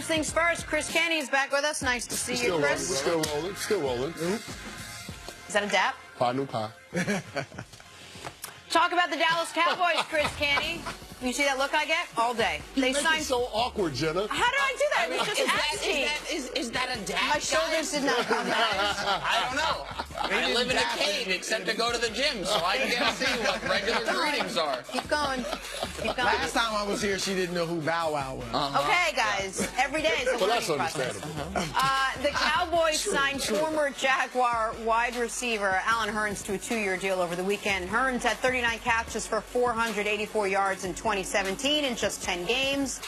First things first, Chris Canty is back with us. Nice to see you, Chris. We're still rolling. Is that a dap? Pie, new pie. Talk about the Dallas Cowboys, Chris Canty. You see that look I get all day. They signed so awkward, Jenna. How did I do that? It was just asking. Is that a dap? My shoulders did not come down. I don't know. I live in a cave except to go to the gym, so I can't see what regular greetings are. Keep going. Keep going. Last time I was here, she didn't know who Bow Wow was. Okay, guys. Every day is a learning process. The Cowboys signed former Jaguar wide receiver Allen Hurns to a 2-year deal over the weekend. Hurns had 39 catches for 484 yards in 2017 in just 10 games.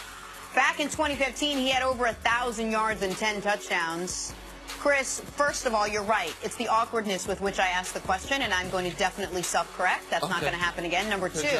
Back in 2015, he had over 1,000 yards and 10 touchdowns. Chris, first of all, you're right. It's the awkwardness with which I asked the question, and I'm going to definitely self-correct. That's not going to happen again. Number two,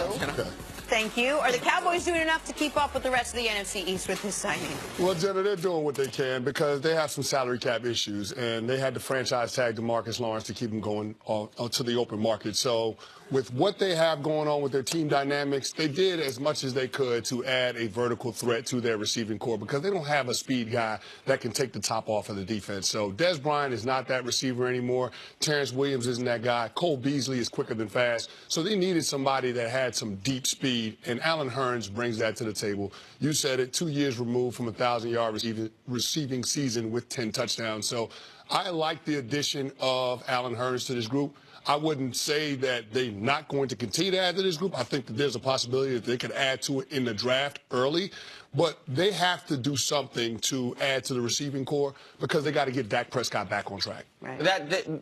thank you. Are the Cowboys doing enough to keep up with the rest of the NFC East with this signing? Well, Jenna, they're doing what they can because they have some salary cap issues, and they had to franchise tag DeMarcus Lawrence to keep him going to the open market. So with what they have going on with their team dynamics, they did as much as they could to add a vertical threat to their receiving core because they don't have a speed guy that can take the top off of the defense. So Dez Bryant is not that receiver anymore. Terrence Williams isn't that guy. Cole Beasley is quicker than fast. So they needed somebody that had some deep speed, and Allen Hurns brings that to the table. You said it, 2 years removed from a 1,000-yard receiving season with 10 touchdowns. So I like the addition of Allen Hurns to this group. I wouldn't say that they're not going to continue to add to this group. I think that there's a possibility that they could add to it in the draft early. But they have to do something to add to the receiving core because they got to get Dak Prescott back on track. Right.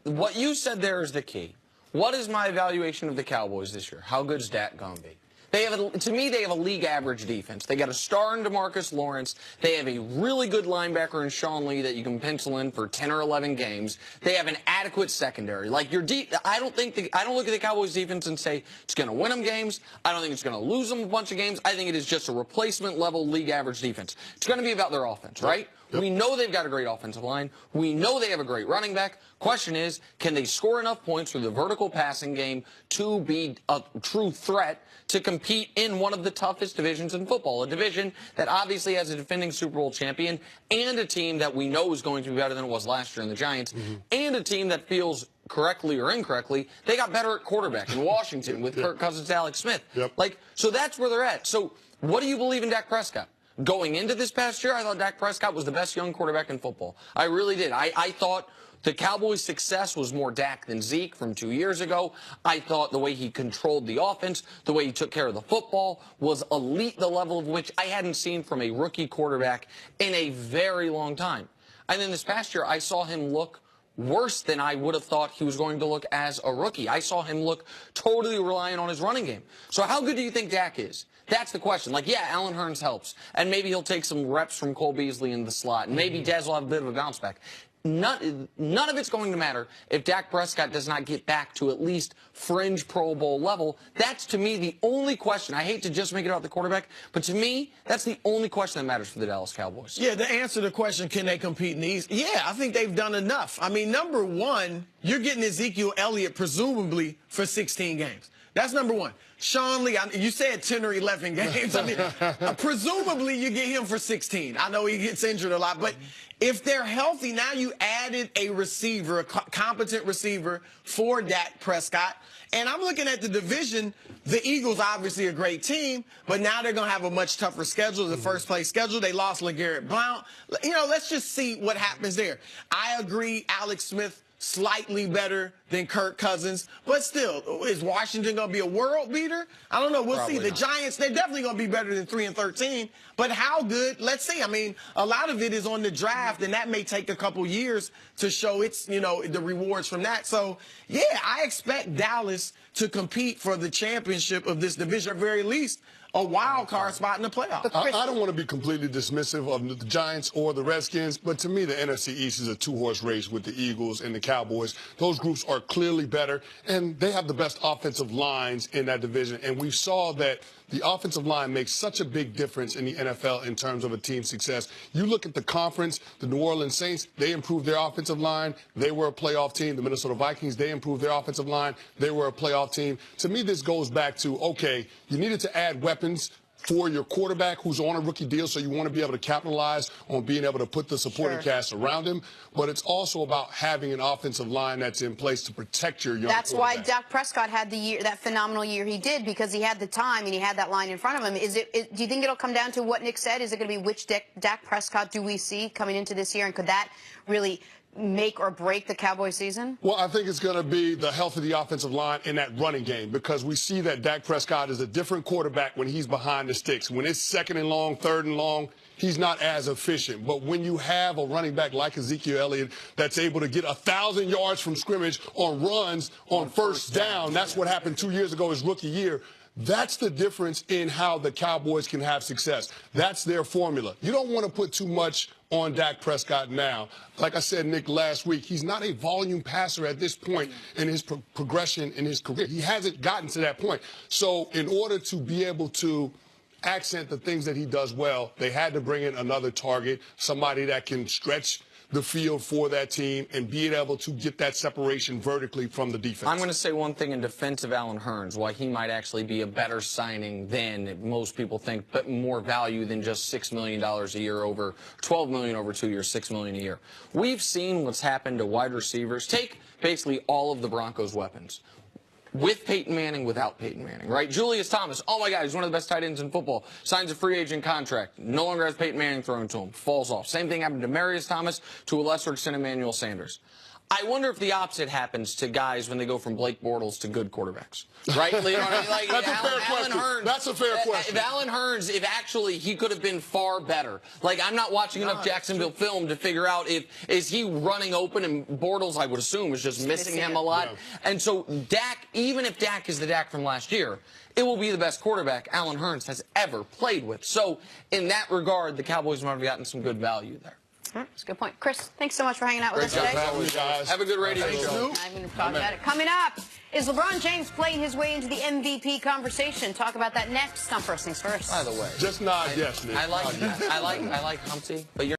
What you said there is the key. What is my evaluation of the Cowboys this year? How good is Dak going to be? To me, they have a league average defense. They got a star in DeMarcus Lawrence. They have a really good linebacker in Sean Lee that you can pencil in for 10 or 11 games. They have an adequate secondary. Like I don't look at the Cowboys defense and say it's going to win them games. I don't think it's going to lose them a bunch of games. I think it is just a replacement level league average defense. It's going to be about their offense, right? Yep. We know they've got a great offensive line. We know they have a great running back. Question is, can they score enough points through the vertical passing game to be a true threat to compete in one of the toughest divisions in football, a division that obviously has a defending Super Bowl champion and a team that we know is going to be better than it was last year in the Giants, and a team that feels correctly or incorrectly, they got better at quarterback in Washington with Kirk Cousins, Alex Smith. So that's where they're at. So what do you believe in Dak Prescott? Going into this past year, I thought Dak Prescott was the best young quarterback in football. I really did. I thought the Cowboys' success was more Dak than Zeke from 2 years ago. I thought the way he controlled the offense, the way he took care of the football was elite, the level of which I hadn't seen from a rookie quarterback in a very long time. And then this past year, I saw him look worse than I would have thought he was going to look as a rookie. I saw him look totally reliant on his running game. So how good do you think Dak is? That's the question. Like, yeah, Allen Hurns helps, and maybe he'll take some reps from Cole Beasley in the slot, and maybe Dez will have a bit of a bounce back. None of it's going to matter if Dak Prescott does not get back to at least fringe Pro Bowl level. That's, to me, the only question. I hate to just make it about the quarterback, but to me, that's the only question that matters for the Dallas Cowboys. Yeah, to answer the question, can they compete in the East? Yeah, I think they've done enough. I mean, number one, you're getting Ezekiel Elliott presumably for 16 games. That's number one. Sean Lee, you said 10 or 11 games. I mean, presumably you get him for 16. I know he gets injured a lot, but if they're healthy, now you added a receiver, a competent receiver for Dak Prescott. And I'm looking at the division. The Eagles, obviously a great team, but now they're going to have a much tougher schedule, the first place schedule. They lost LeGarrette Blount. You know, let's just see what happens there. I agree, Alex Smith, slightly better than Kirk Cousins, but still, is Washington going to be a world beater? I don't know. We'll see. The Giants, they're definitely going to be better than 3-13, but how good? Let's see. I mean, a lot of it is on the draft, and that may take a couple years to show its, the rewards from that. So, yeah, I expect Dallas to compete for the championship of this division, or at very least a wild card spot in the playoffs. I don't want to be completely dismissive of the Giants or the Redskins, but to me, the NFC East is a two-horse race with the Eagles and the Cowboys. Those groups are clearly better, and they have the best offensive lines in that division. And we saw that the offensive line makes such a big difference in the NFL in terms of a team's success. You look at the conference, the New Orleans Saints, they improved their offensive line. They were a playoff team. The Minnesota Vikings, they improved their offensive line. They were a playoff team. To me, this goes back to, okay, you needed to add weapons for your quarterback who's on a rookie deal, so you want to be able to capitalize on being able to put the supporting cast around him. But it's also about having an offensive line that's in place to protect your young That's why quarterback. Dak Prescott had that phenomenal year he did, because he had the time and he had that line in front of him. Do you think it'll come down to what Nick said? Is it going to be which Dak Prescott do we see coming into this year, and could that really make or break the Cowboys season? Well, I think it's going to be the health of the offensive line in that running game, because we see that Dak Prescott is a different quarterback when he's behind the sticks. When it's second and long, third and long, he's not as efficient. But when you have a running back like Ezekiel Elliott that's able to get 1,000 yards from scrimmage on runs on first down, that's what happened 2 years ago his rookie year. That's the difference in how the Cowboys can have success. That's their formula. You don't want to put too much on Dak Prescott now. Like I said, Nick, last week, he's not a volume passer at this point in his progression in his career. He hasn't gotten to that point. So in order to be able to accent the things that he does well, they had to bring in another target, somebody that can stretch the field for that team and being able to get that separation vertically from the defense. I'm going to say one thing in defense of Allen Hurns, why he might actually be a better signing than most people think, but more value than just $6 million a year over $12 million over 2 years, $6 million a year. We've seen what's happened to wide receivers. Take basically all of the Broncos' weapons. With Peyton Manning, without Peyton Manning, right? Julius Thomas, oh my God, he's one of the best tight ends in football. Signs a free agent contract. No longer has Peyton Manning thrown to him. Falls off. Same thing happened to Demaryius Thomas, to a lesser extent Emmanuel Sanders. I wonder if the opposite happens to guys when they go from Blake Bortles to good quarterbacks, right? You know what I mean? Like, That's a fair question. Hurns, That's a fair question. If Allen Hurns, if actually he could have been far better. Like, I'm not watching enough Jacksonville film to figure out is he running open, and Bortles, I would assume, is just missing him a lot. Yeah. And so Dak, even if Dak is the Dak from last year, it will be the best quarterback Allen Hurns has ever played with. So in that regard, the Cowboys might have gotten some good value there. That's a good point. Chris, thanks so much for hanging out with us today. Have a good radio show. I'm going to talk about it. Coming up, is LeBron James playing his way into the MVP conversation? Talk about that next. First things first. By the way, just nod yes, Nick. I like Humpty, but you're